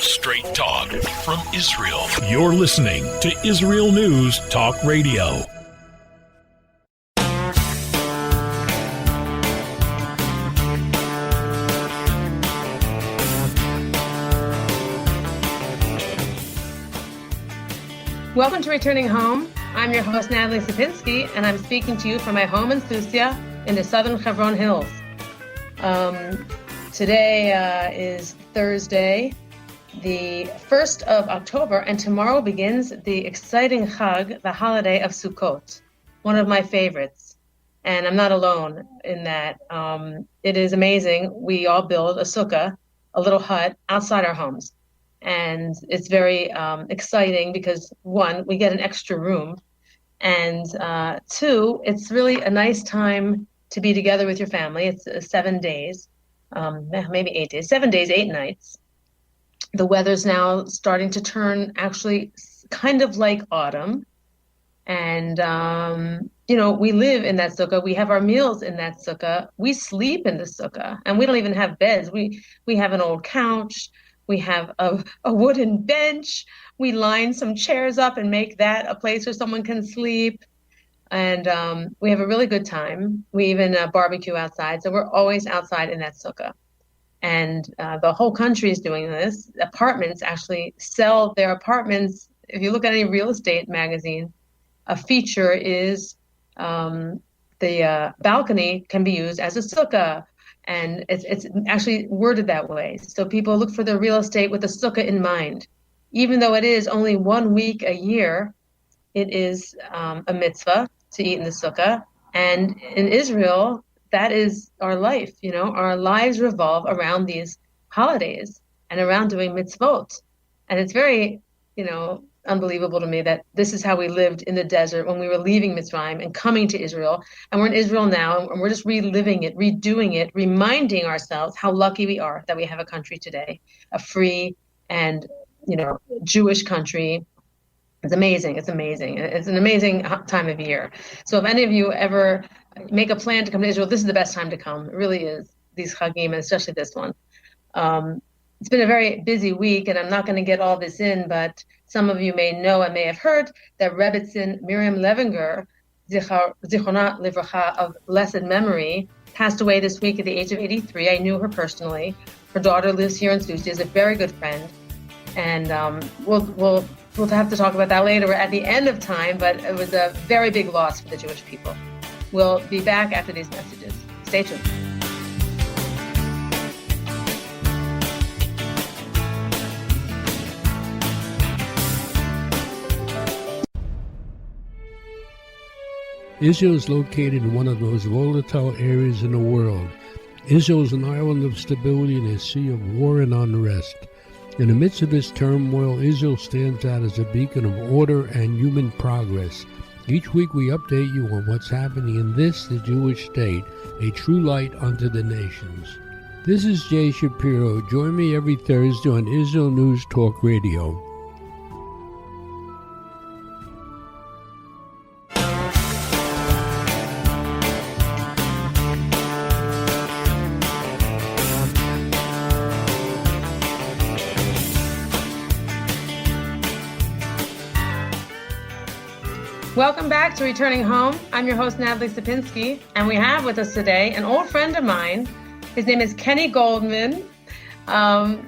Straight talk from Israel. You're listening to Israel News Talk Radio. Welcome to Returning Home. I'm your host, Natalie Sapinski, and I'm speaking to you from my home in Susia in the southern Hebron Hills. Today is Thursday, the 1st of October, and tomorrow begins the exciting Chag, the holiday of Sukkoth, one of my favorites. And I'm not alone in that. It is amazing. We all build a sukkah, a little hut, outside our homes. And it's very exciting because, one, we get an extra room. And two, it's really a nice time to be together with your family. It's 7 days, maybe 8 days, 7 days, 8 nights. The weather's now starting to turn actually kind of like autumn. And, we live in that sukkah. We have our meals in that sukkah. We sleep in the sukkah, and we don't even have beds. We have an old couch. We have a wooden bench. We line some chairs up and make that a place where someone can sleep. And we have a really good time. We even barbecue outside. So we're always outside in that sukkah. And the whole country is doing this. Apartments actually sell their apartments. If you look at any real estate magazine, a feature is the balcony can be used as a sukkah. And it's actually worded that way. So people look for the real estate with the sukkah in mind. Even though it is only 1 week a year, it is a mitzvah to eat in the sukkah. And in Israel, that is our life. Our lives revolve around these holidays and around doing mitzvot. And it's very, unbelievable to me that this is how we lived in the desert when we were leaving Mitzrayim and coming to Israel. And we're in Israel now, and we're just reliving it, redoing it, reminding ourselves how lucky we are that we have a country today, a free and, Jewish country. It's amazing. It's amazing. It's an amazing time of year. So if any of you ever make a plan to come to Israel, this is the best time to come. It really is, these Chagim, and especially this one. It's been a very busy week, and I'm not going to get all this in, but some of you may know and may have heard that Rebbetzin Miriam Levinger, Zichronah Livracha, of blessed memory, passed away this week at the age of 83. I knew her personally. Her daughter lives here in Susia, is a very good friend. And we'll have to talk about that later. We're at the end of time, but it was a very big loss for the Jewish people. We'll be back after these messages. Stay tuned. Israel is located in one of the most volatile areas in the world. Israel is an island of stability in a sea of war and unrest. In the midst of this turmoil, Israel stands out as a beacon of order and human progress. Each week we update you on what's happening in this, the Jewish state, a true light unto the nations. This is Jay Shapiro. Join me every Thursday on Israel News Talk Radio. Welcome back to Returning Home. I'm your host, Natalie Sapinski, and we have with us today an old friend of mine. His name is Kenny Goldman.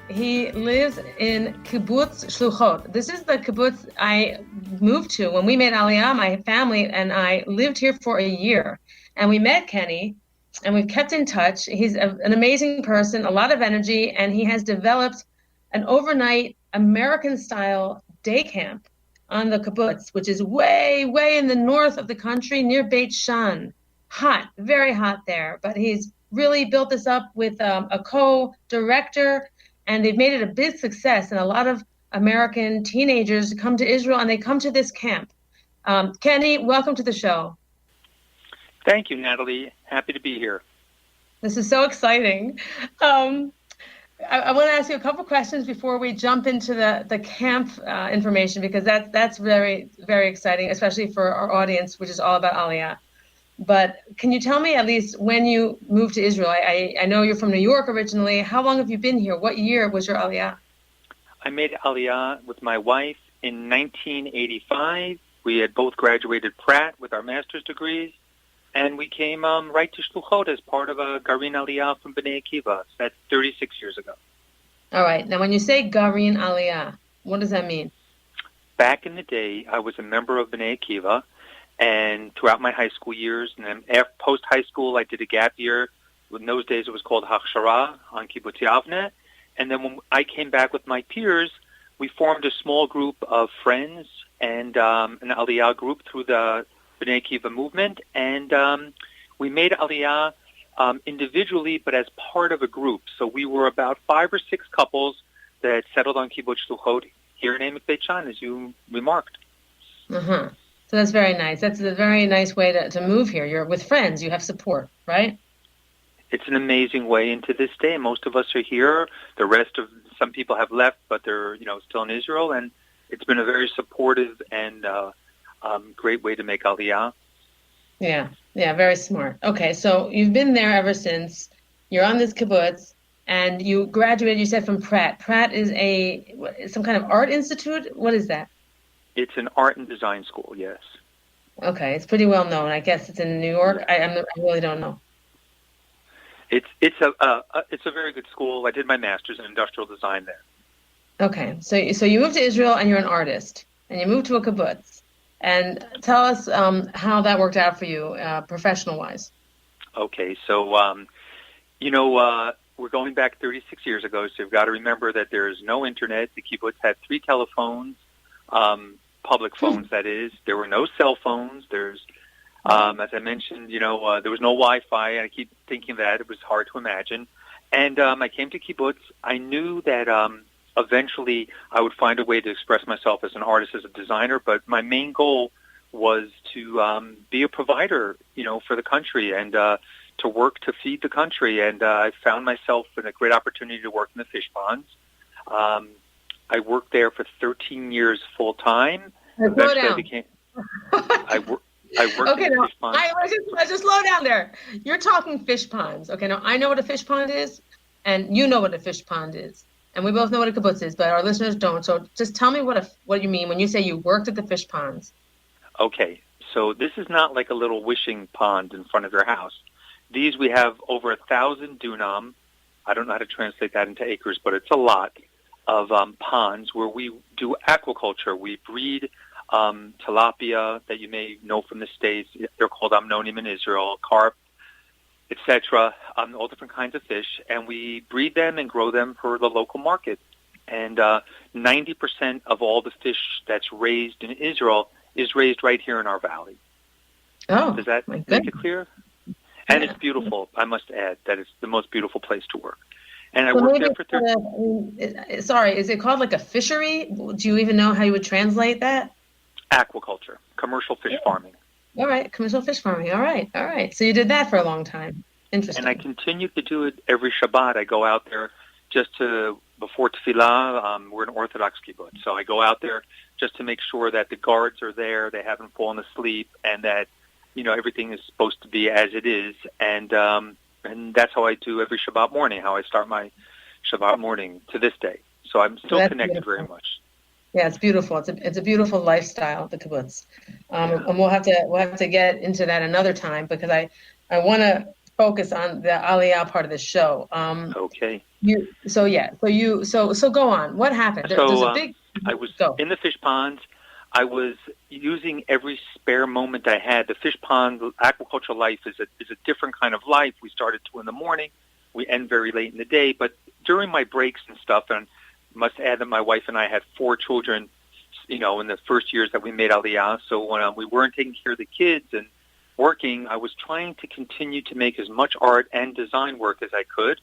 He lives in Kibbutz Sukkoth. This is the kibbutz I moved to. When we made Aliyah, my family and I lived here for a year. And we met Kenny, and we've kept in touch. He's an amazing person, a lot of energy, and he has developed an overnight American-style day camp on the kibbutz, which is way, way in the north of the country near Beit Shan. Hot, very hot there. But he's really built this up with a co-director, and they've made it a big success. And a lot of American teenagers come to Israel, and they come to this camp. Kenny, welcome to the show. Thank you, Natalie. Happy to be here. This is so exciting. I want to ask you a couple questions before we jump into the camp information, because that's very, very exciting, especially for our audience, which is all about Aliyah. But can you tell me at least when you moved to Israel? I know you're from New York originally. How long have you been here? What year was your Aliyah? I made Aliyah with my wife in 1985. We had both graduated Pratt with our master's degrees, and we came right to Sukkoth as part of a Garin Aliyah from Bnei Akiva. That's 36 years ago. All right. Now, when you say Garin Aliyah, what does that mean? Back in the day, I was a member of Bnei Akiva, and throughout my high school years, and then post-high school, I did a gap year. In those days, it was called Hachshara on Kibbutz Yavne. And then when I came back with my peers, we formed a small group of friends and an Aliyah group through the Bnei Akiva movement. And we made Aliyah individually, but as part of a group. So we were about 5 or 6 couples that settled on Kibbutz Sukkoth here in Emek Beit Shan, as you remarked. Uh-huh. So that's very nice. That's a very nice way to move here. You're with friends. You have support, right? It's an amazing way. And to this day, most of us are here. The rest of some people have left, but they're still in Israel. And it's been a very supportive and great way to make Aliyah. Yeah, very smart. Okay, so you've been there ever since. You're on this kibbutz, and you graduated, you said, from Pratt. Pratt is some kind of art institute? What is that? It's an art and design school, yes. Okay, it's pretty well known. I guess it's in New York. Yeah. I really don't know. It's a very good school. I did my master's in industrial design there. Okay, so you moved to Israel, and you're an artist, and you moved to a kibbutz. And tell us how that worked out for you, professional-wise. Okay, so we're going back 36 years ago, so you've got to remember that there is no internet. The kibbutz had 3 telephones, public phones, that is. There were no cell phones. There's, as I mentioned, there was no Wi-Fi. I keep thinking that. It was hard to imagine. And I came to kibbutz. I knew that eventually I would find a way to express myself as an artist, as a designer, but my main goal was to be a provider, for the country and to work to feed the country. And I found myself in a great opportunity to work in the fish ponds. I worked there for 13 years full time. Eventually, I worked in the fish ponds. Let's just slow down there. You're talking fish ponds. Okay, now I know what a fish pond is, and you know what a fish pond is. And we both know what a kibbutz is, but our listeners don't. So just tell me what you mean when you say you worked at the fish ponds. Okay, so this is not like a little wishing pond in front of your house. These, we have over 1,000 dunam. I don't know how to translate that into acres, but it's a lot of ponds where we do aquaculture. We breed tilapia that you may know from the States. They're called amnonim in Israel, carp, etc., all different kinds of fish, and we breed them and grow them for the local market. And 90% of all the fish that's raised in Israel is raised right here in our valley. Oh, does that make it clear? And it's beautiful. I must add that it's the most beautiful place to work. And I worked there for 30. Sorry, is it called like a fishery? Do you even know how you would translate that? Aquaculture, commercial fish farming. All right, commercial fish farming. All right. So you did that for a long time. Interesting. And I continue to do it every Shabbat. I go out there before Tefillah. We're an Orthodox kibbutz, so I go out there just to make sure that the guards are there, they haven't fallen asleep, and that everything is supposed to be as it is. And that's how I do every Shabbat morning. How I start my Shabbat morning to this day. So I'm still connected very much. Yeah, it's beautiful. It's a beautiful lifestyle, the kibbutz, and we'll have to get into that another time because I want to focus on the Aliyah part of the show. Okay. So go on. What happened? I was in the fish ponds. I was using every spare moment I had. The fish pond aquaculture life is a different kind of life. We start at 2 a.m. We end very late in the day. But during my breaks and stuff, and I must add that my wife and I had 4 children, in the first years that we made Aliyah. So when we weren't taking care of the kids and working, I was trying to continue to make as much art and design work as I could,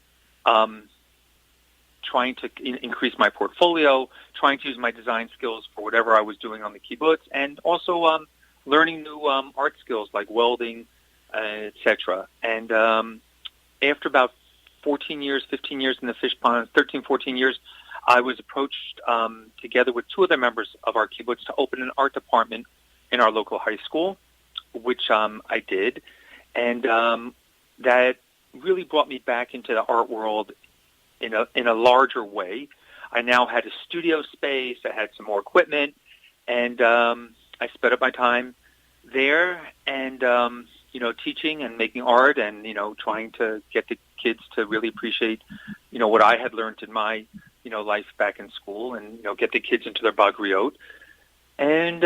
trying to increase my portfolio, trying to use my design skills for whatever I was doing on the kibbutz, and also learning new art skills like welding, etc. And after about 15 years in the fish pond, 13, 14 years, I was approached together with 2 other members of our kibbutz to open an art department in our local high school, which I did. And that really brought me back into the art world in a larger way. I now had a studio space. I had some more equipment, and I sped up my time there and, teaching and making art and, trying to get the kids to really appreciate, what I had learned in my, life back in school and, get the kids into their bagriot. And,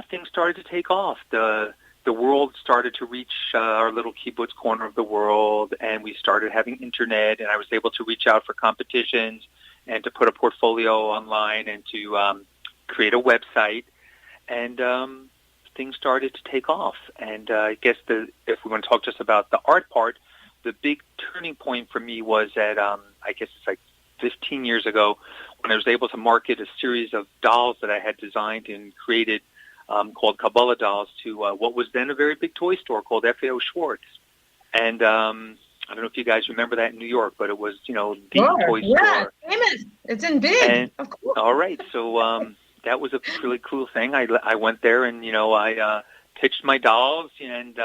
things started to take off. The world started to reach our little kibbutz corner of the world, and we started having internet, and I was able to reach out for competitions and to put a portfolio online and to create a website. And things started to take off. And I guess if we want to talk just about the art part, the big turning point for me was at, I guess it's like 15 years ago, when I was able to market a series of dolls that I had designed and created called Kabbalah dolls to what was then a very big toy store called FAO Schwartz. And I don't know if you guys remember that in New York, but it was, the toy store. Famous. It's in big, of course. All right. So that was a really cool thing. I went there and, I pitched my dolls, and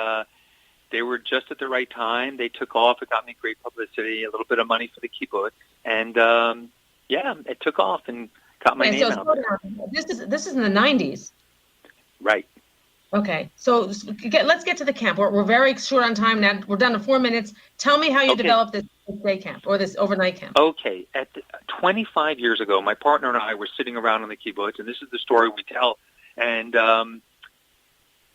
they were just at the right time. They took off. It got me great publicity, a little bit of money for the kibbutz. And, it took off and got my name out there. This is in the 90s. Right. Okay. So let's get to the camp. We're very short on time now. We're down to 4 minutes. Tell me how you developed this day camp or this overnight camp. Okay. 25 years ago, my partner and I were sitting around on the kibbutz, and this is the story we tell. And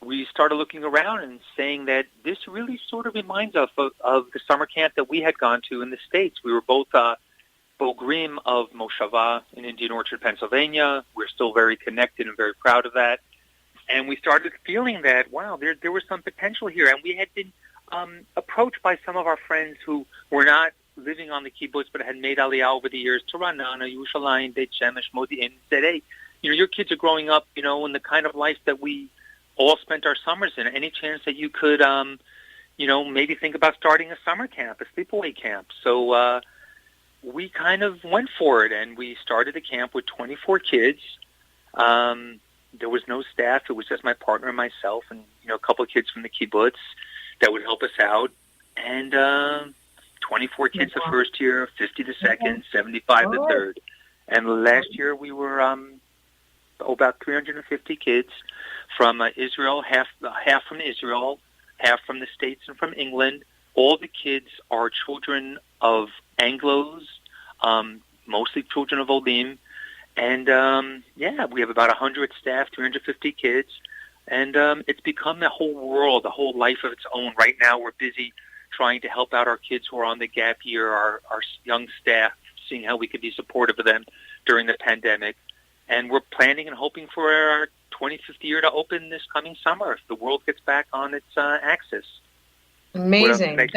we started looking around and saying that this really sort of reminds us of the summer camp that we had gone to in the States. We were both Bogrim of Moshava in Indian Orchard, Pennsylvania. We're still very connected and very proud of that. And we started feeling that, wow, there was some potential here. And we had been approached by some of our friends who were not living on the kibbutz but had made Aliyah over the years to Ra'anana, Yerushalayim, Beit Shemesh, Modi'in, and said, hey, your kids are growing up, in the kind of life that we all spent our summers in. Any chance that you could, maybe think about starting a summer camp, a sleepaway camp? So we kind of went for it, and we started a camp with 24 kids. There was no staff. It was just my partner and myself and, a couple of kids from the kibbutz that would help us out. And 24 kids the first year, 50 the second, 75 the third. And last year we were about 350 kids from Israel, half from Israel, half from the States and from England. All the kids are children of Anglos, mostly children of Olim. And, we have about 100 staff, 350 kids, and it's become a whole world, a whole life of its own. Right now we're busy trying to help out our kids who are on the gap year, our young staff, seeing how we could be supportive of them during the pandemic. And we're planning and hoping for our 25th year to open this coming summer if the world gets back on its axis. Amazing. It's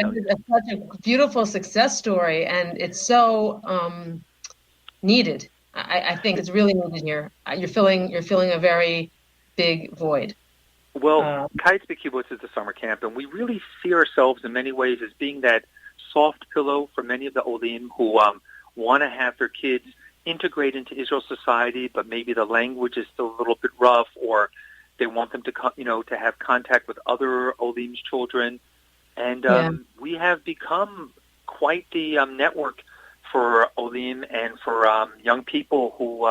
such a beautiful success story, and it's so needed. I think it's really needed here. You're filling a very big void. Well, Kites Kibbutz is the summer camp, and we really see ourselves in many ways as being that soft pillow for many of the Olim who want to have their kids integrate into Israel society, but maybe the language is still a little bit rough, or they want them to to have contact with other Olim's children. And we have become quite the network for Olim and for young people who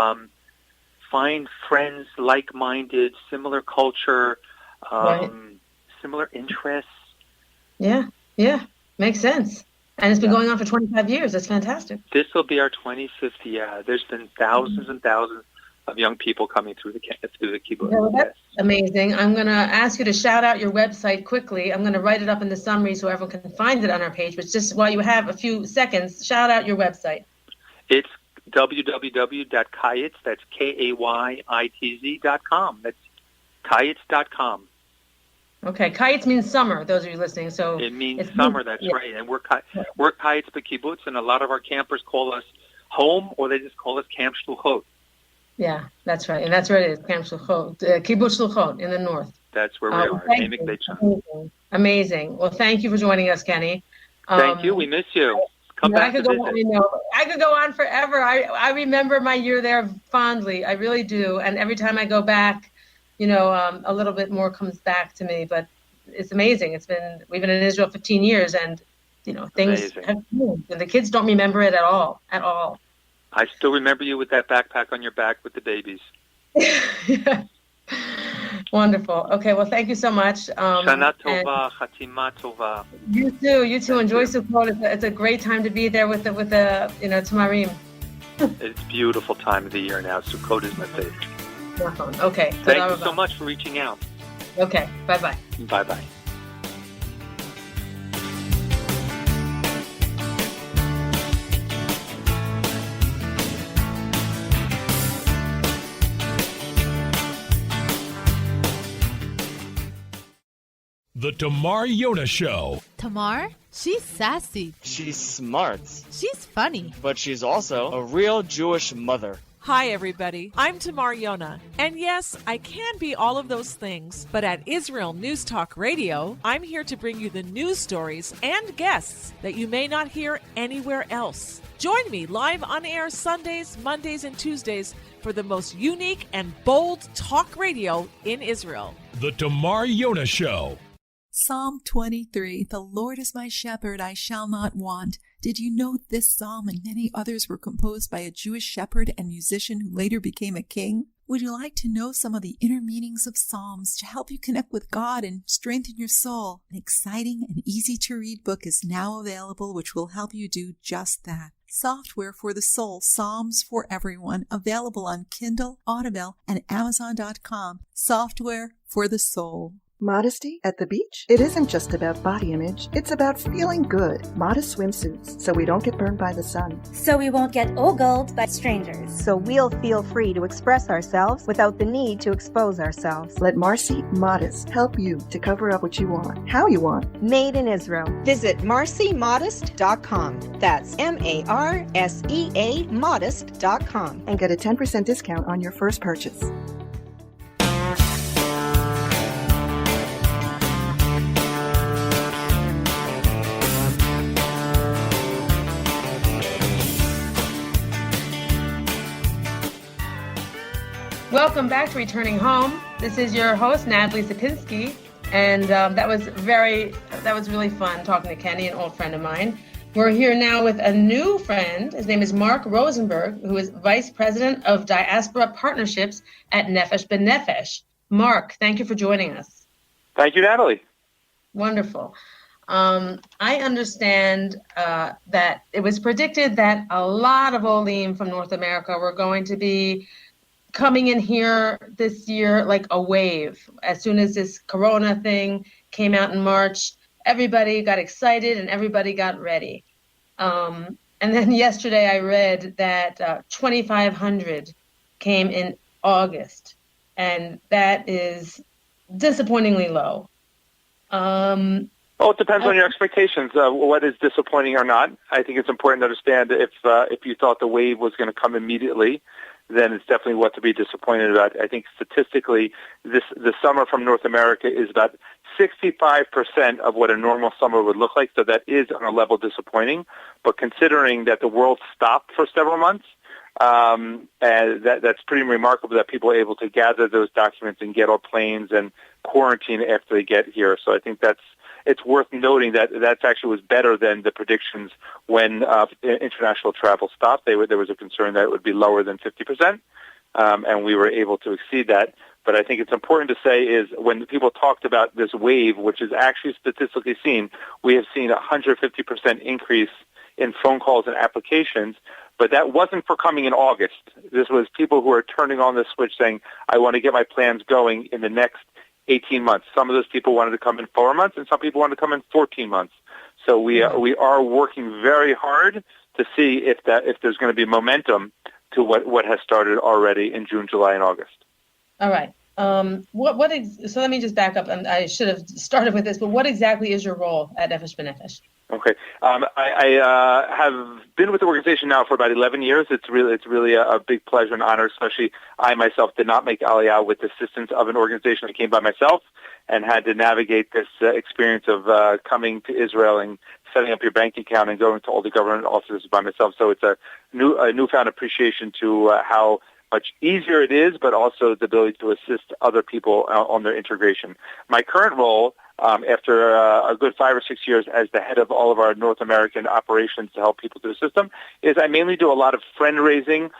find friends like-minded, similar culture, similar interests. Yeah, makes sense. And it's been going on for 25 years. That's fantastic. This will be our 25th year. There's been thousands and thousands of young people coming through the kibbutz. Well, that's amazing. I'm going to ask you to shout out your website quickly. I'm going to write it up in the summary so everyone can find it on our page. But just while you have a few seconds, shout out your website. It's www.kayitz, that's KAYITZ.com. That's kayitz.com. Okay, Kayitz means summer, those of you listening. So it means summer, that's right. And we're Kayitz B'Kibbutz, and a lot of our campers call us home, or they just call us Camp Sukkoth. Yeah, that's right. And that's where it is, Camp Sukkoth, Kibbutz Sukkoth in the north. That's where we are. Amazing. Well, thank you for joining us, Kenny. Thank you. We miss you. Come back to visit. I could go on forever. I remember my year there fondly. I really do. And every time I go back, a little bit more comes back to me. But it's amazing. We've been in Israel 15 years, and things have moved. And the kids don't remember it at all. I still remember you with that backpack on your back with the babies. Yeah. Wonderful. Okay, well, thank you so much. Shana Tova, Chatima Tova. You too. Thank Enjoy you. Sukkoth. It's a great time to be there with the Tamarim. It's a beautiful time of the year now. Sukkot is my favorite. Okay. Thank you so much for reaching out. Okay. Bye-bye. Bye-bye. The Tamar Yona Show. Tamar? She's sassy. She's smart. She's funny. But she's also a real Jewish mother. Hi, everybody. I'm Tamar Yona. And yes, I can be all of those things. But at Israel News Talk Radio, I'm here to bring you the news stories and guests that you may not hear anywhere else. Join me live on air Sundays, Mondays, and Tuesdays for the most unique and bold talk radio in Israel. The Tamar Yona Show. Psalm 23, the Lord is my shepherd, I shall not want. Did you know this psalm and many others were composed by a Jewish shepherd and musician who later became a king? Would you like to know some of the inner meanings of psalms to help you connect with God and strengthen your soul? An exciting and easy-to-read book is now available which will help you do just that. Software for the Soul, Psalms for Everyone, available on Kindle, Audible, and Amazon.com. Software for the Soul. Modesty at the beach? It isn't just about body image. It's about feeling good. Modest swimsuits, so we don't get burned by the sun. So we won't get ogled by strangers. So we'll feel free to express ourselves without the need to expose ourselves. Let Marcy Modest help you to cover up what you want, how you want. Made in Israel. Visit marcymodest.com. That's MARSEA modest.com. And get a 10% discount on your first purchase. Welcome back to Returning Home. This is your host, Natalie Sapinski, and that was really fun talking to Kenny, an old friend of mine. We're here now with a new friend. His name is Mark Rosenberg, who is Vice President of Diaspora Partnerships at Nefesh B'Nefesh. Mark, thank you for joining us. Thank you, Natalie. Wonderful. I understand that it was predicted that a lot of Olim from North America were going to be coming in here this year like a wave. As soon as this Corona thing came out in March, everybody got excited and everybody got ready. And then yesterday I read that 2,500 came in August, and that is disappointingly low. Well, it depends on your expectations. What is disappointing or not? I think it's important to understand if you thought the wave was going to come immediately, then it's definitely what to be disappointed about. I think statistically, the summer from North America is about 65% of what a normal summer would look like, so that is on a level disappointing. But considering that the world stopped for several months, and that's pretty remarkable that people are able to gather those documents and get on planes and quarantine after they get here. So I think it's worth noting that actually was better than the predictions when international travel stopped. There was a concern that it would be lower than 50%, and we were able to exceed that. But I think it's important to say is when people talked about this wave, which is actually statistically seen, we have seen a 150% increase in phone calls and applications, but that wasn't for coming in August. This was people who are turning on the switch saying, I want to get my plans going in the next 18 months. Some of those people wanted to come in 4 months, and some people wanted to come in 14 months. So we are working very hard to see if there's going to be momentum to what has started already in June, July, and August. All right. So let me just back up, and I should have started with this, but what exactly is your role at Nefesh B'Nefesh? Okay. I have been with the organization now for about 11 years. It's really a big pleasure and honor, especially I myself did not make Aliyah with the assistance of an organization. I came by myself and had to navigate this experience of coming to Israel and setting up your bank account and going to all the government offices by myself. So it's a newfound appreciation to how much easier it is, but also the ability to assist other people on their integration. My current role, after a good 5 or 6 years as the head of all of our North American operations to help people through the system, is I mainly do a lot of friend-raising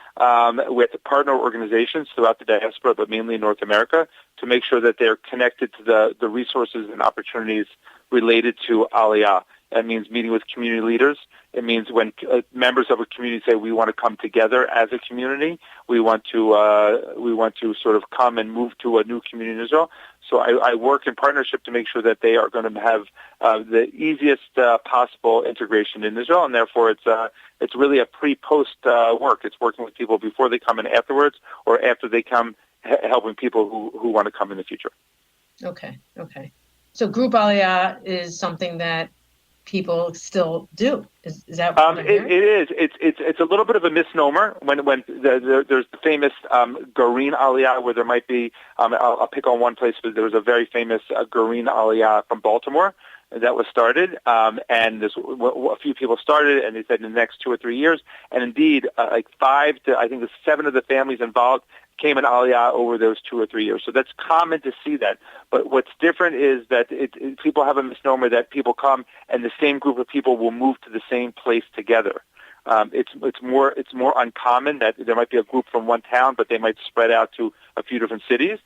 with partner organizations throughout the diaspora, but mainly North America, to make sure that they're connected to the resources and opportunities related to Aliyah. That means meeting with community leaders. It means when members of a community say we want to come together as a community, we want to sort of come and move to a new community in Israel. So I work in partnership to make sure that they are going to have the easiest possible integration in Israel, and therefore it's really a pre-post work. It's working with people before they come and afterwards, or after they come, helping people who want to come in the future. Okay. So group Aliyah is something that people still do. Is that what it is? It's a little bit of a misnomer when there's the famous Gareen Aliyah, where there might be. I'll pick on one place. There was a very famous Gareen Aliyah from Baltimore that was started, and a few people started, and they said in the next 2 or 3 years, and indeed, like 5 to I think 7 of the families involved came in Aliyah over those 2 or 3 years. So that's common to see that. But what's different is that people have a misnomer that people come and the same group of people will move to the same place together. It's more uncommon that there might be a group from one town, but they might spread out to a few different cities,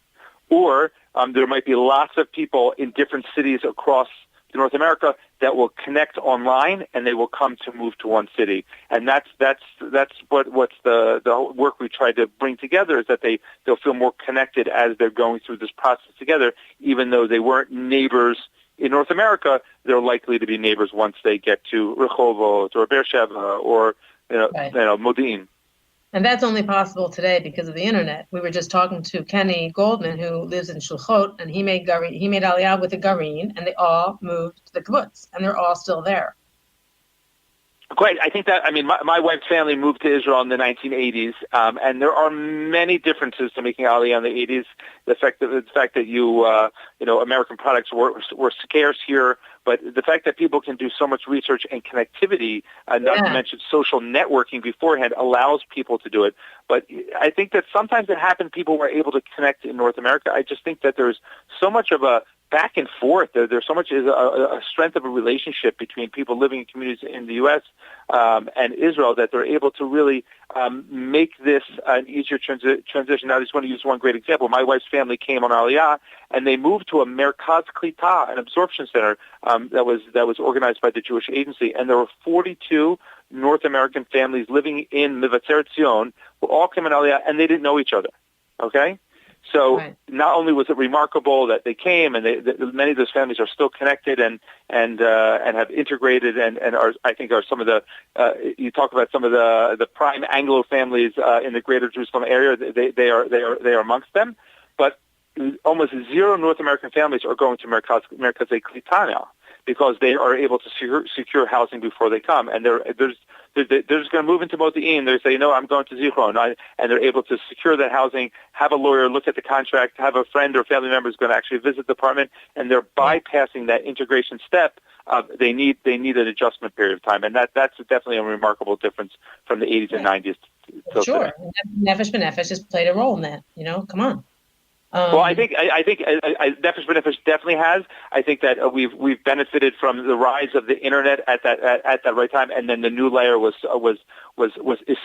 or there might be lots of people in different cities across North America that will connect online, and they will come to move to one city. And that's what's the work we try to bring together, is that they'll feel more connected as they're going through this process together. Even though they weren't neighbors in North America, they're likely to be neighbors once they get to Rehovot or Beersheba or Modi'in. And that's only possible today because of the internet. We were just talking to Kenny Goldman, who lives in Sukkoth, and he made Aliyah with a Gareen, and they all moved to the kibbutz, and they're all still there. Great. I think that, my wife's family moved to Israel in the 1980s, and there are many differences to making Aliyah in the 80s. The fact that American products were scarce here, but the fact that people can do so much research and connectivity, not to mention social networking beforehand, allows people to do it. But I think that sometimes it happened, people were able to connect in North America. I just think that there's so much of a back and forth. There's so much a strength of a relationship between people living in communities in the U.S. And Israel that they're able to really make this an easier transition. Now, I just want to use one great example. My wife's family came on Aliyah, and they moved to a Merkaz Klita, an absorption center that was organized by the Jewish Agency, and there were 42 North American families living in Mivatzeret Zion who all came on Aliyah, and they didn't know each other. Okay. So not only was it remarkable that they came, and many of those families are still connected and have integrated and are some of the you talk about some of the prime Anglo families in the greater Jerusalem area. They are amongst them, but almost zero North American families are going to Merkaz Klita now, because they are able to secure housing before they come, and they're just going to move into Modi'in. They say, I'm going to Zichron, and they're able to secure that housing, have a lawyer look at the contract, have a friend or family member who's going to actually visit the apartment, and they're bypassing that integration step. They need an adjustment period of time, and that's definitely a remarkable difference from the 80s and 90s. Sure, Nefesh B'Nefesh has played a role in that. Come on. Well, I think Nefesh B'Nefesh definitely has. I think that we've benefited from the rise of the internet at that right time, and then the new layer is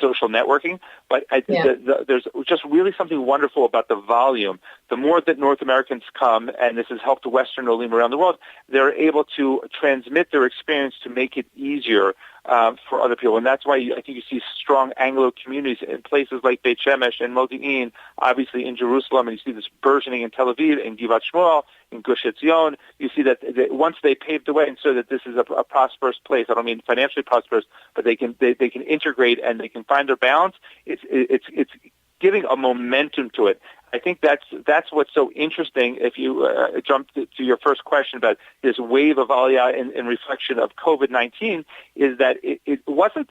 social networking. But there's just really something wonderful about the volume. The more that North Americans come, and this has helped Western Olim around the world, they're able to transmit their experience to make it easier for other people. And that's why I think you see strong Anglo communities in places like Beit Shemesh and Modi'in, obviously in Jerusalem, and you see this burgeoning in Tel Aviv, in Givat Shmuel, in Gush Etzion. You see that once they paved the way and so that this is a prosperous place, I don't mean financially prosperous, but they can integrate and they can find their balance. It's giving a momentum to it. I think that's what's so interesting. If you jump to your first question about this wave of Aliyah in reflection of COVID-19, is that it wasn't,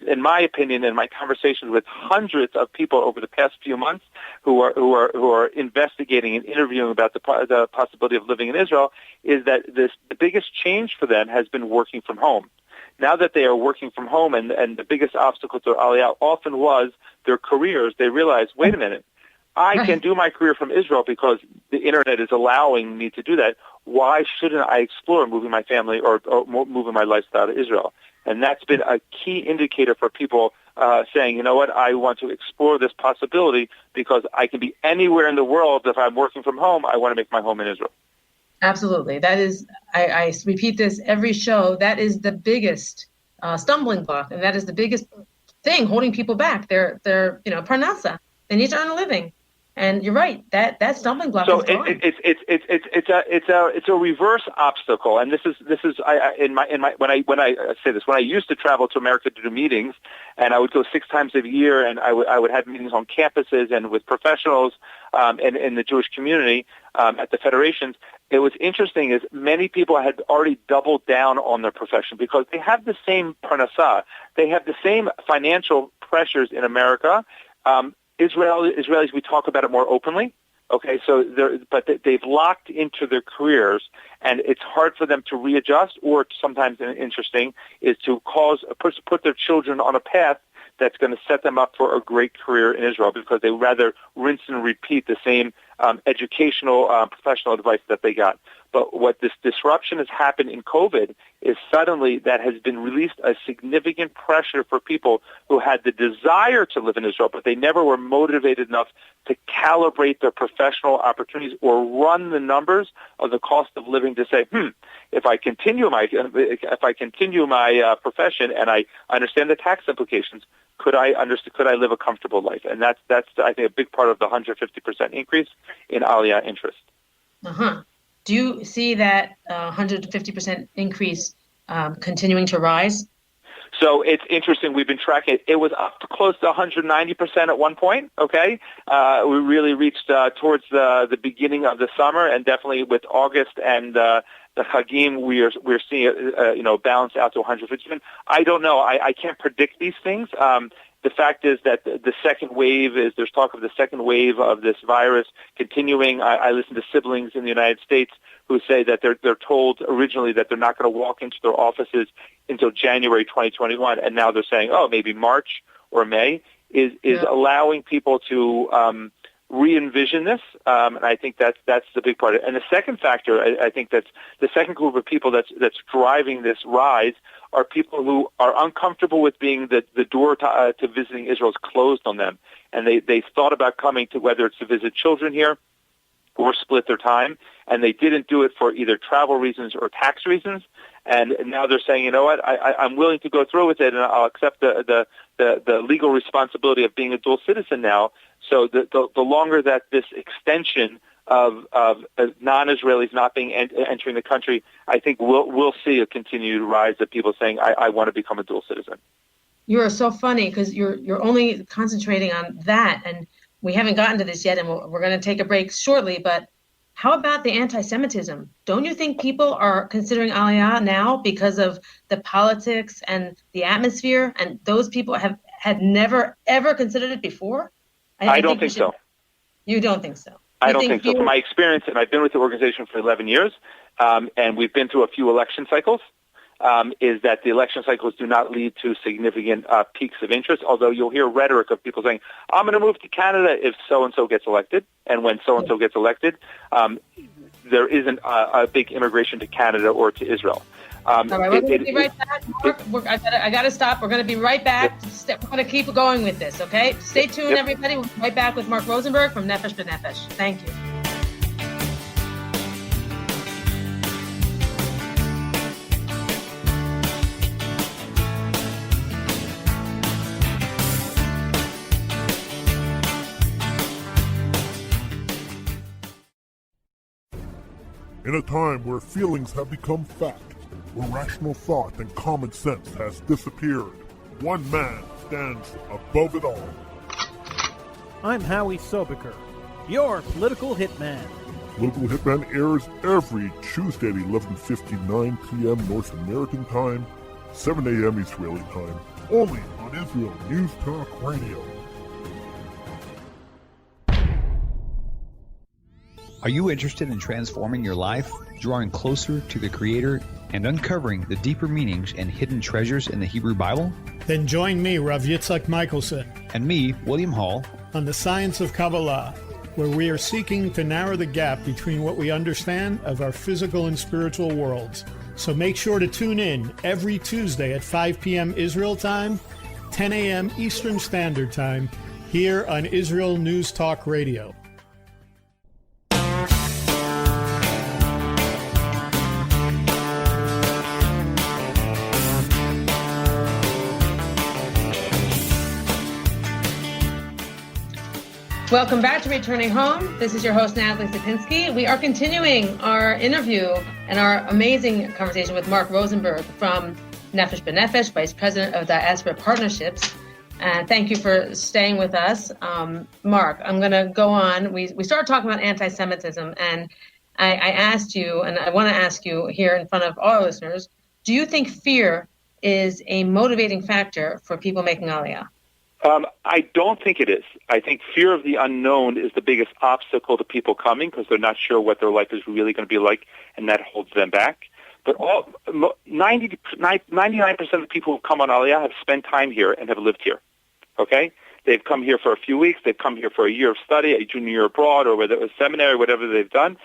in my opinion, in my conversations with hundreds of people over the past few months who are investigating and interviewing about the possibility of living in Israel, is that the biggest change for them has been working from home. Now that they are working from home, and the biggest obstacle to Aliyah often was their careers, they realize, wait a minute, I can do my career from Israel because the internet is allowing me to do that. why shouldn't I explore moving my family or moving my lifestyle to Israel? And that's been a key indicator for people saying, you know what, I want to explore this possibility because I can be anywhere in the world. If I'm working from home, I want to make my home in Israel. Absolutely. That is, I repeat this every show, that is the biggest stumbling block, and that is the biggest thing holding people back. They're parnassa. They need to earn a living. And you're right, that stumbling block is gone. It's a reverse obstacle, and this is when I used to travel to America to do meetings, and I would go 6 times a year, and I would have meetings on campuses and with professionals in the Jewish community at the federations. It was interesting is many people had already doubled down on their profession because they have the same parnassah, they have the same financial pressures in America. Israelis, we talk about it more openly. Okay, but they've locked into their careers, and it's hard for them to readjust. Or sometimes, interesting, is to put their children on a path that's going to set them up for a great career in Israel because they rather rinse and repeat the same educational, professional advice that they got. But what this disruption has happened in COVID is suddenly that has been released a significant pressure for people who had the desire to live in Israel, but they never were motivated enough to calibrate their professional opportunities or run the numbers of the cost of living to say, if I continue my profession and I understand the tax implications, could I live a comfortable life? And that's I think a big part of the 150% increase in Aliyah interest. Uh-huh. Do you see that 150% increase continuing to rise? So it's interesting. We've been tracking it. It was up to close to 190% at one point. Okay, we really reached towards the beginning of the summer, and definitely with August and the Chagim, we're seeing it balance out to 150%. I don't know. I can't predict these things. The fact is that the second wave there's talk of the second wave of this virus continuing. I listen to siblings in the United States who say that they're told originally that they're not going to walk into their offices until January 2021, and now they're saying, maybe March or May is allowing people to re-envision this, and I think that's the big part of it. And the second factor, I think that's the second group of people that's driving this rise are people who are uncomfortable with being the door to visiting Israel is closed on them, and they thought about coming to whether it's to visit children here or split their time, and they didn't do it for either travel reasons or tax reasons. And now they're saying, you know what, I'm willing to go through with it, and I'll accept the legal responsibility of being a dual citizen now. So the longer that this extension of non-Israelis not being entering the country, I think we'll see a continued rise of people saying, I want to become a dual citizen. You are so funny because you're only concentrating on that, and we haven't gotten to this yet, and we're going to take a break shortly, but how about the anti-Semitism? Don't you think people are considering Aliyah now because of the politics and the atmosphere, and those people had never, ever considered it before? I don't think so. You don't think so? I don't think so. From my experience, and I've been with the organization for 11 years, and we've been through a few election cycles, is that the election cycles do not lead to significant peaks of interest, although you'll hear rhetoric of people saying, I'm going to move to Canada if so-and-so gets elected. And when so-and-so gets elected, there isn't a big immigration to Canada or to Israel. All right, we're going to be right back. Mark, I got to stop. We're going to be right back. Yep. We're going to keep going with this, okay? Stay tuned, everybody. We'll be right back with Mark Rosenberg from Nefesh B'Nefesh. Thank you. In a time where feelings have become fact, where rational thought and common sense has disappeared, one man stands above it all. I'm Howie Sobiker, your political hitman. Political Hitman airs every Tuesday at 11:59 p.m. North American time, 7 a.m. Israeli time, only on Israel News Talk Radio. Are you interested in transforming your life, drawing closer to the Creator, and uncovering the deeper meanings and hidden treasures in the Hebrew Bible? Then join me, Rav Yitzhak Michelson, and me, William Hall, on the Science of Kabbalah, where we are seeking to narrow the gap between what we understand of our physical and spiritual worlds. So make sure to tune in every Tuesday at 5 p.m. Israel time, 10 a.m. Eastern Standard Time, here on Israel News Talk Radio. Welcome back to Returning Home. This is your host, Natalie Sapinski. We are continuing our interview and our amazing conversation with Mark Rosenberg from Nefesh B'Nefesh, Vice President of Diaspora Partnerships. And thank you for staying with us. Mark, I'm going to go on. We started talking about anti-Semitism, and I asked you, and I want to ask you here in front of our listeners, do you think fear is a motivating factor for people making Aliyah? I don't think it is. I think fear of the unknown is the biggest obstacle to people coming because they're not sure what their life is really going to be like, and that holds them back. But 99% of the people who come on Aliyah have spent time here and have lived here. Okay? They've come here for a few weeks. They've come here for a year of study, a junior year abroad, or whether it was seminary, whatever they've done.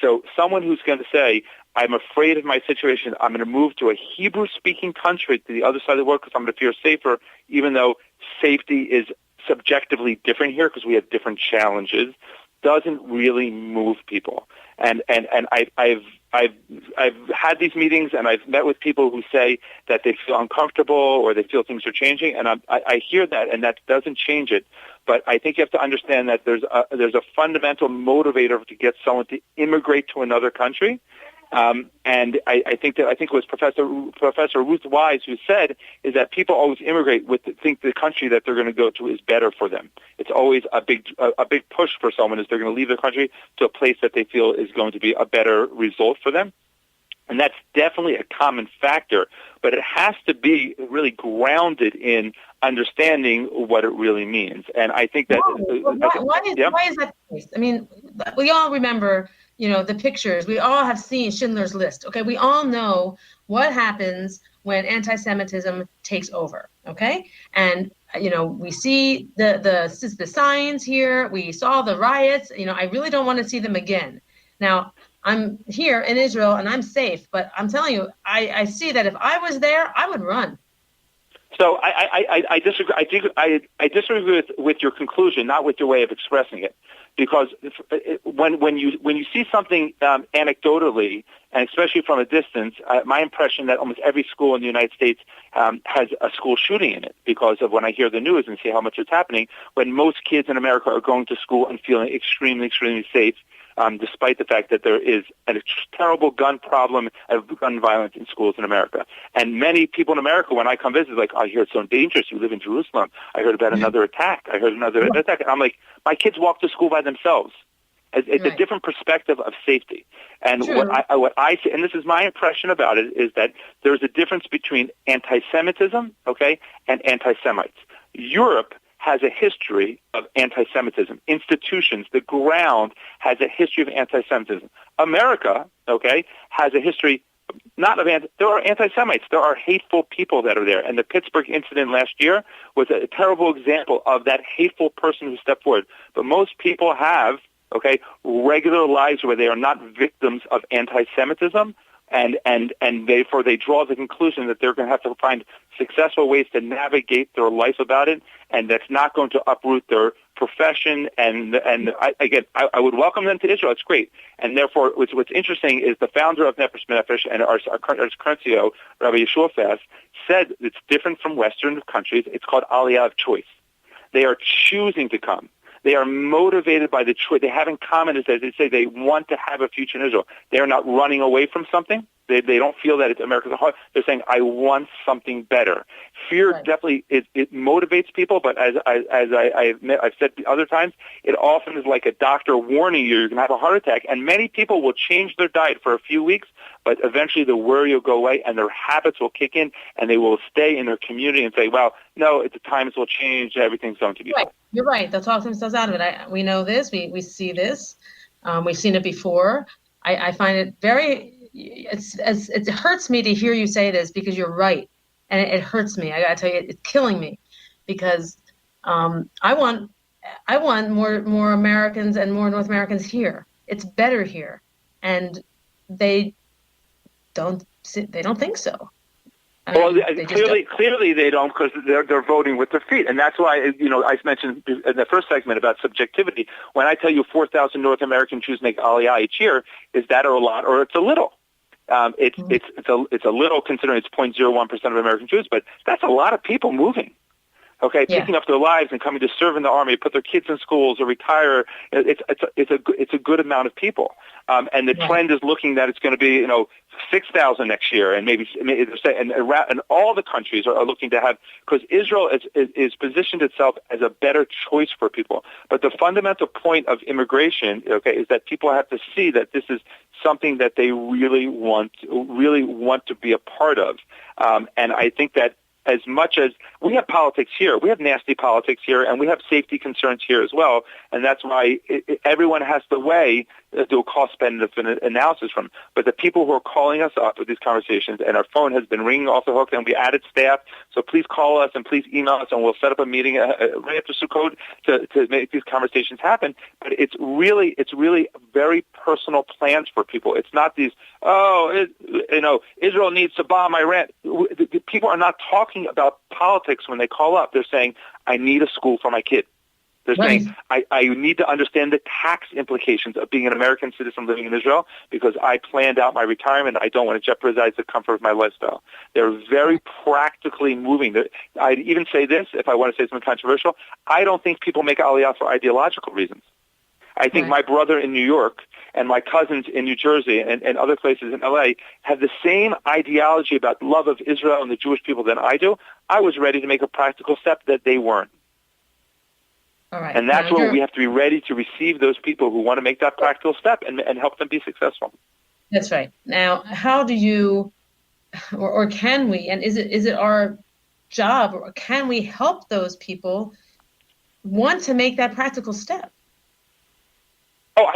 So someone who's going to say, I'm afraid of my situation, I'm going to move to a Hebrew-speaking country to the other side of the world because I'm going to feel safer, even though safety is subjectively different here because we have different challenges, doesn't really move people. And I've had these meetings and I've met with people who say that they feel uncomfortable or they feel things are changing, and I hear that, and that doesn't change it. But I think you have to understand that there's a fundamental motivator to get someone to immigrate to another country. And I think it was Professor Ruth Wise who said is that people always immigrate think the country that they're going to go to is better for them. It's always a big push for someone is they're going to leave the country to a place that they feel is going to be a better result for them. And that's definitely a common factor, but it has to be really grounded in understanding what it really means. And I think that why is that the case? I mean, we all remember, the pictures. We all have seen Schindler's List. Okay, we all know what happens when anti-Semitism takes over. Okay, and we see the signs here. We saw the riots. I really don't want to see them again. Now, I'm here in Israel and I'm safe, but I'm telling you, I see that if I was there, I would run. So I disagree. I disagree with your conclusion, not with your way of expressing it, because when you see something anecdotally, and especially from a distance, my impression that almost every school in the United States has a school shooting in it because of when I hear the news and see how much it's happening. When most kids in America are going to school and feeling extremely, extremely safe. Despite the fact that there is a terrible gun problem of gun violence in schools in America. And many people in America, when I come visit, like, I hear it's so dangerous. You live in Jerusalem. I heard about another attack. And I'm like, my kids walk to school by themselves. It's a different perspective of safety. And what I see, and this is my impression about it, is that there's a difference between anti-Semitism, okay, and anti-Semites. Europe has a history of anti-Semitism. Institutions, the ground, has a history of anti-Semitism. America, okay, has a history not of there are anti-Semites. There are hateful people that are there. And the Pittsburgh incident last year was a terrible example of that hateful person who stepped forward. But most people have, okay, regular lives where they are not victims of anti-Semitism, and therefore they draw the conclusion that they're going to have to find successful ways to navigate their life about it, and that's not going to uproot their profession. And I would welcome them to Israel. It's great. And therefore, what's interesting is the founder of Nefesh B'Nefesh and our current CEO, Rabbi Yeshua Fass, said it's different from Western countries. It's called Aliyah of choice. They are choosing to come. They are motivated by the choice. They have in common is that they say they want to have a future in Israel. They are not running away from something. They don't feel that it's America's hard. They're saying, I want something better. Fear definitely, it motivates people, but as I've said other times, it often is like a doctor warning you you're going to have a heart attack. And many people will change their diet for a few weeks, but eventually the worry will go away and their habits will kick in and they will stay in their community and say, well, no, the times will change. Everything's going to be fine. You're right. They'll talk themselves out of it. We know this. We see this. We've seen it before. I find it very... it hurts me to hear you say this because you're right, and it hurts me. I gotta tell you, it's killing me because I want I want more Americans and more North Americans here. It's better here, and they don't think so. Clearly they don't, because they're voting with their feet, and that's why I mentioned in the first segment about subjectivity. When I tell you 4,000 North American Jews make Aliyah each year, is that a lot or it's a little? It's a little considering it's 0.01% of American Jews, but that's a lot of people moving. Okay, picking up their lives and coming to serve in the army, put their kids in schools or retire. It's a good amount of people, and the trend is looking that it's going to be 6,000 next year, and maybe and all the countries are looking to have, because Israel is positioned itself as a better choice for people. But the fundamental point of immigration, is that people have to see that this is something that they really want to be a part of, and I think that. As much as we have politics here, we have nasty politics here, and we have safety concerns here as well, and that's why everyone has to weigh, do a cost-benefit analysis from. But the people who are calling us up with these conversations, and our phone has been ringing off the hook, and we added staff, so please call us and please email us, and we'll set up a meeting right after Sukkoth to make these conversations happen. But it's really very personal plans for people. It's not these, Israel needs to bomb Iran. People are not talking about politics when they call up. They're saying, I need a school for my kid. They're saying, I need to understand the tax implications of being an American citizen living in Israel because I planned out my retirement. I don't want to jeopardize the comfort of my lifestyle. They're very practically moving. I'd even say this, if I want to say something controversial, I don't think people make Aliyah for ideological reasons. I think my brother in New York and my cousins in New Jersey and other places in L.A. have the same ideology about love of Israel and the Jewish people than I do. I was ready to make a practical step that they weren't. All right. And that's where we have to be ready to receive those people who want to make that practical step and help them be successful. That's right. Now, how do you, or can we, and is it our job, or can we help those people want to make that practical step? Oh,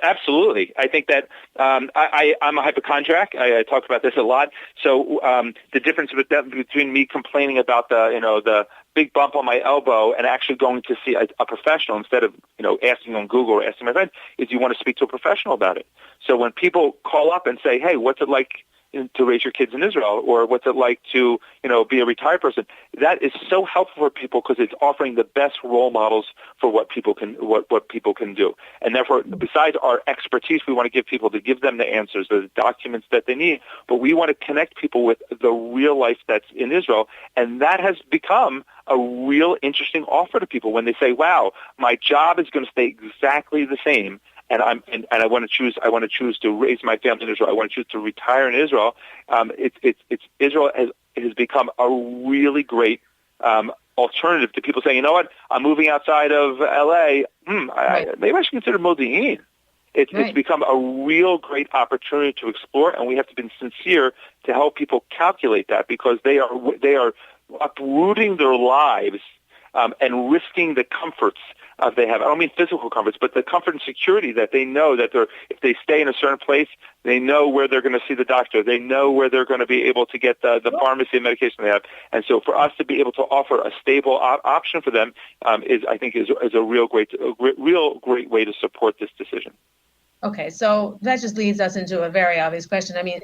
absolutely. I think that I'm a hypochondriac. I talk about this a lot. So the difference between me complaining about the big bump on my elbow and actually going to see a professional instead of asking on Google or asking my friend is you want to speak to a professional about it. So when people call up and say, "Hey, what's it like to raise your kids in Israel?" or "What's it like to be a retired person?" that is so helpful for people because it's offering the best role models for what people can do. And therefore, besides our expertise, we want to give them the answers, the documents that they need. But we want to connect people with the real life that's in Israel, and that has become a real interesting offer to people when they say, "Wow, my job is going to stay exactly the same." And I want to choose to raise my family in Israel. I want to choose to retire in Israel. Israel has become a really great alternative to people saying, "You know what? I'm moving outside of L.A. Maybe I should consider Modi'in." It's become a real great opportunity to explore, and we have to be sincere to help people calculate that because they are uprooting their lives and risking the comforts they have. I don't mean physical comforts, but the comfort and security that they know that if they stay in a certain place, they know where they're going to see the doctor. They know where they're going to be able to get the pharmacy and medication they have. And so for us to be able to offer a stable option for them is a real great way to support this decision. Okay, so that just leads us into a very obvious question. I mean,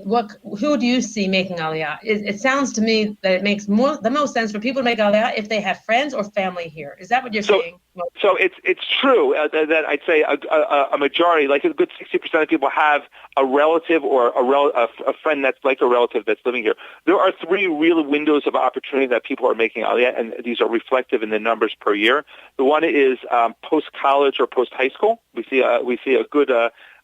who do you see making Aliyah? It sounds to me that it makes the most sense for people to make Aliyah if they have friends or family here. Is that what you're saying? So it's true that I'd say a majority, like a good 60% of people have a relative or a friend that's like a relative that's living here. There are three real windows of opportunity that people are making Aliyah, and these are reflective in the numbers per year. The one is post-college or post-high school. We see a good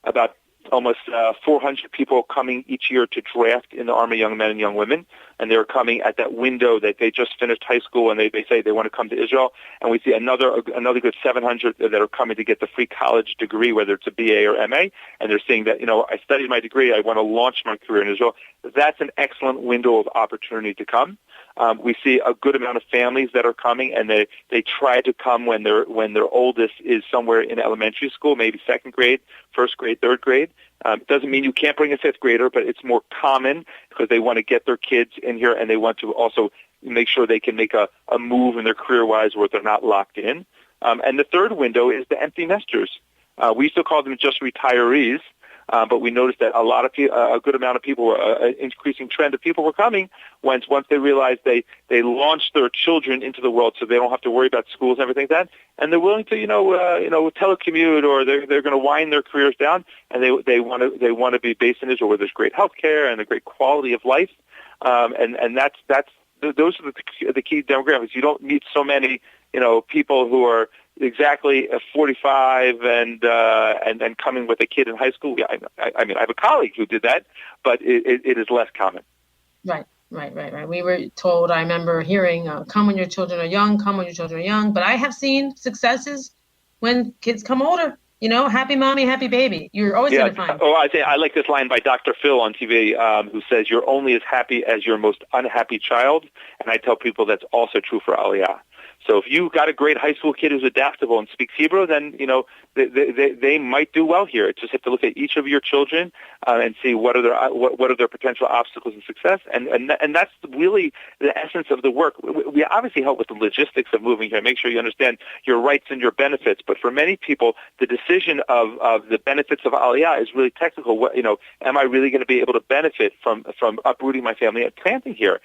about almost 400 people coming each year to draft in the Army, young men and young women, and they're coming at that window that they just finished high school and they say they want to come to Israel. And we see another good 700 that are coming to get the free college degree, whether it's a BA or MA, and they're saying that, I studied my degree, I want to launch my career in Israel. That's an excellent window of opportunity to come. We see a good amount of families that are coming, and they try to come when their oldest is somewhere in elementary school, maybe second grade, first grade, third grade. It doesn't mean you can't bring a fifth grader, but it's more common because they want to get their kids in here, and they want to also make sure they can make a move in their career-wise where they're not locked in. And the third window is the empty nesters. We used to call them just retirees, but we noticed that a good amount of people, an increasing trend of people were coming once they realized they launched their children into the world, so they don't have to worry about schools and everything like that, and they're willing to telecommute, or they're going to wind their careers down, and they want to be based in Israel where there's great health care and a great quality of life, and those are the key demographics. You don't meet so many people who are exactly 45 and coming with a kid in high school. I mean, I have a colleague who did that, but it is less common. Right. We were told, I remember hearing, come when your children are young, but I have seen successes when kids come older. Happy mommy, happy baby. You're always going to find. I like this line by Dr. Phil on TV, who says, "You're only as happy as your most unhappy child." And I tell people that's also true for Aliyah. So if you got a great high school kid who's adaptable and speaks Hebrew, then they might do well here. Just have to look at each of your children and see what are their potential obstacles in success, and that's really the essence of the work. We obviously help with the logistics of moving here, make sure you understand your rights and your benefits. But for many people, the decision of the benefits of Aliyah is really technical. Am I really going to be able to benefit from uprooting my family and planting here?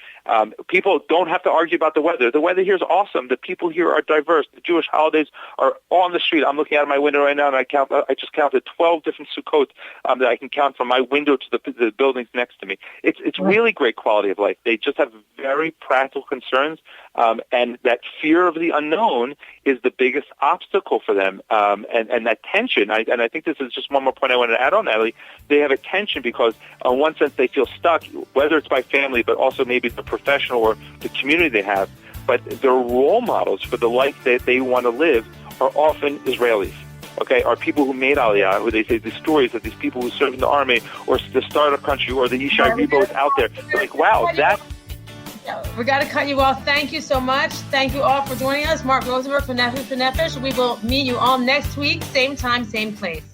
People don't have to argue about the weather. The weather here is awesome. The people here are diverse. The Jewish holidays are on the street. I'm looking out of my window right now, and I just counted 12 different Sukkoth that I can count from my window to the buildings next to me. It's really great quality of life. They just have very practical concerns, and that fear of the unknown is the biggest obstacle for them. And that tension, and I think this is just one more point I wanted to add on, Natalie. They have a tension because, in one sense, they feel stuck, whether it's by family, but also maybe the professional or the community they have. But their role models for the life that they want to live are often Israelis, are people who made Aliyah, who they say the stories of these people who served in the army or the startup country or the Yishai Rebos out there. They're like, wow, that's... We got to cut you off. Thank you so much. Thank you all for joining us. Mark Rosenberg from Nefesh B'Nefesh. We will meet you all next week, same time, same place.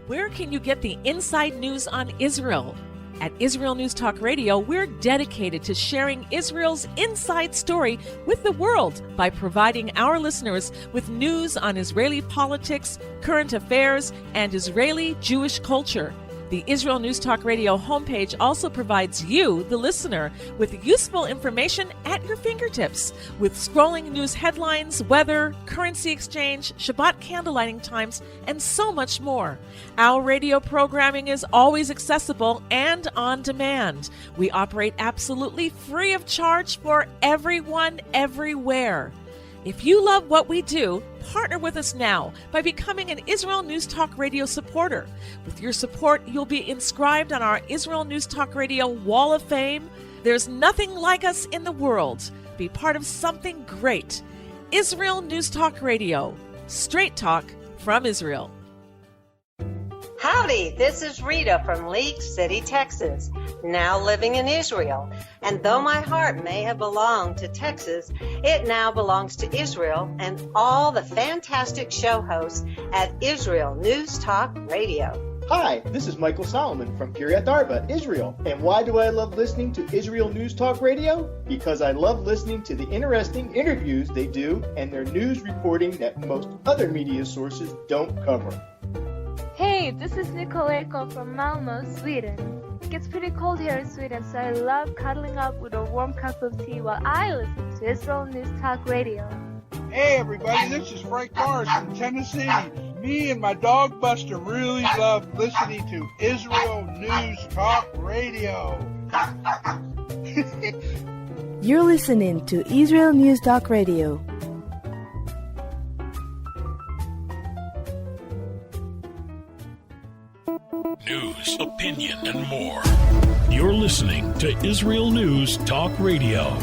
Where can you get the inside news on Israel? At Israel News Talk Radio, we're dedicated to sharing Israel's inside story with the world by providing our listeners with news on Israeli politics, current affairs, and Israeli Jewish culture. The Israel News Talk Radio homepage also provides you, the listener, with useful information at your fingertips, with scrolling news headlines, weather, currency exchange, Shabbat candlelighting times, and so much more. Our radio programming is always accessible and on demand. We operate absolutely free of charge for everyone, everywhere. If you love what we do, partner with us now by becoming an Israel News Talk Radio supporter. With your support, you'll be inscribed on our Israel News Talk Radio Wall of Fame. There's nothing like us in the world. Be part of something great. Israel News Talk Radio. Straight talk from Israel. Howdy, this is Rita from League City, Texas, now living in Israel. And though my heart may have belonged to Texas, it now belongs to Israel and all the fantastic show hosts at Israel News Talk Radio. Hi, this is Michael Solomon from Kiryat Arba, Israel. And why do I love listening to Israel News Talk Radio? Because I love listening to the interesting interviews they do and their news reporting that most other media sources don't cover. Hey, this is Nicoleko from Malmö, Sweden. It gets pretty cold here in Sweden, so I love cuddling up with a warm cup of tea while I listen to Israel News Talk Radio. Hey everybody, this is Frank Morris from Tennessee. Me and my dog Buster really love listening to Israel News Talk Radio. You're listening to Israel News Talk Radio. News, opinion, and more. You're listening to Israel News Talk Radio.